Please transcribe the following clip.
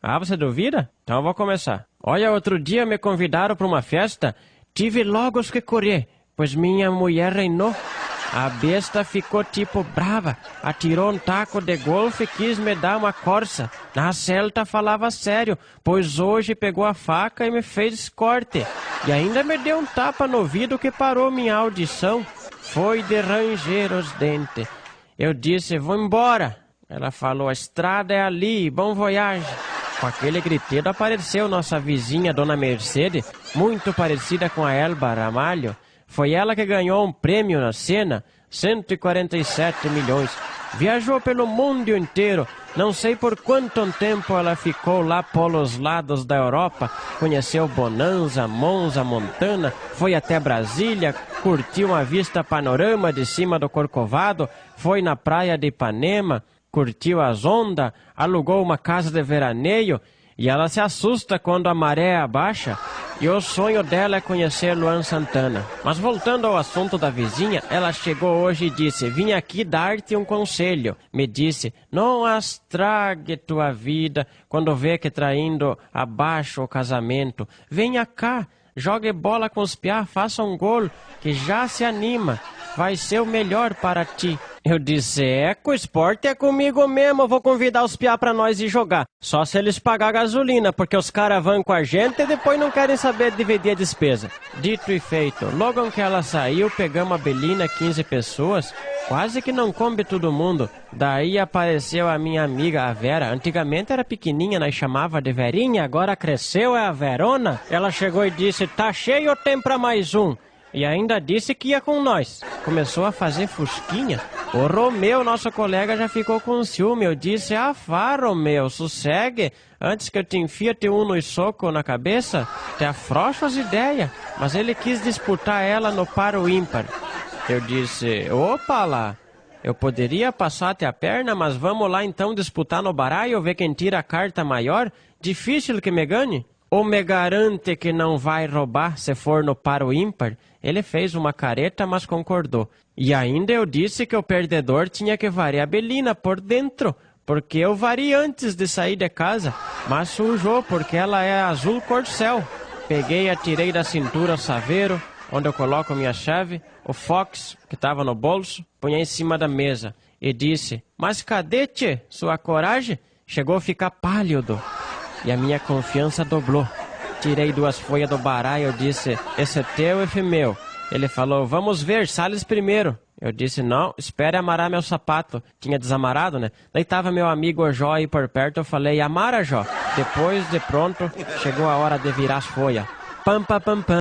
Ah, você duvida? Então eu vou começar. Olha, outro dia me convidaram para uma festa, tive logo que correr, pois minha mulher reinou. A besta ficou tipo brava, atirou um taco de golfe e quis me dar uma corça. Na celta falava sério, pois hoje pegou a faca e me fez corte. E ainda me deu um tapa no ouvido que parou minha audição. Foi de ranger os dentes. Eu disse, vou embora. Ela falou, a estrada é ali, bom voyage. Com aquele griteiro apareceu nossa vizinha, Dona Mercedes, muito parecida com a Elba Ramalho. Foi ela que ganhou um prêmio na cena, 147 milhões. Viajou pelo mundo inteiro. Não sei por quanto tempo ela ficou lá pelos lados da Europa. Conheceu Bonanza, Monza, Montana. Foi até Brasília, curtiu uma vista panorama de cima do Corcovado. Foi na praia de Ipanema, curtiu as ondas, alugou uma casa de veraneio. E ela se assusta quando a maré abaixa. E o sonho dela é conhecer Luan Santana. Mas voltando ao assunto da vizinha, ela chegou hoje e disse, vim aqui dar-te um conselho. Me disse, não astrague tua vida quando vê que traindo abaixo o casamento. Venha cá, jogue bola com os piá, faça um gol, que já se anima. Vai ser o melhor para ti. Eu disse, o esporte é comigo mesmo, eu vou convidar os piá pra nós ir jogar. Só se eles pagar gasolina, porque os caras vão com a gente e depois não querem saber dividir a despesa. Dito e feito, logo que ela saiu, pegamos a Belina, 15 pessoas, quase que não come todo mundo. Daí apareceu a minha amiga, a Vera. Antigamente era pequenininha, nós chamava de Verinha, agora cresceu, é a Verona. Ela chegou e disse, tá cheio ou tem pra mais um? E ainda disse que ia com nós. Começou a fazer fusquinha. O Romeu, nosso colega, já ficou com ciúme. Eu disse, Romeu, sossegue. Antes que eu te enfie um no soco na cabeça, te afrouxo as ideias. Mas ele quis disputar ela no paro ímpar. Eu disse, opa lá, eu poderia passar-te a perna, mas vamos lá então disputar no baralho, ver quem tira a carta maior? Difícil que me ganhe? Ou me garante que não vai roubar se for no paro ímpar? Ele fez uma careta, mas concordou. E ainda eu disse que o perdedor tinha que varir a Belina por dentro, porque eu vari antes de sair de casa, mas sujou porque ela é azul cor-céu. Peguei e atirei da cintura o saveiro, onde eu coloco minha chave, o Fox, que estava no bolso, punha em cima da mesa e disse, mas cadê, tchê, sua coragem? Chegou a ficar pálido. E a minha confiança dobrou. Tirei 2 folhas do baralho e disse, esse é teu, esse é meu. Ele falou, vamos ver, Salles primeiro. Eu disse, não, espere amarar meu sapato. Tinha desamarado, né? Daí tava meu amigo Jó aí por perto, eu falei, amara, Jó. Depois, de pronto, chegou a hora de virar as folhas. Pam, pam, pam, pam.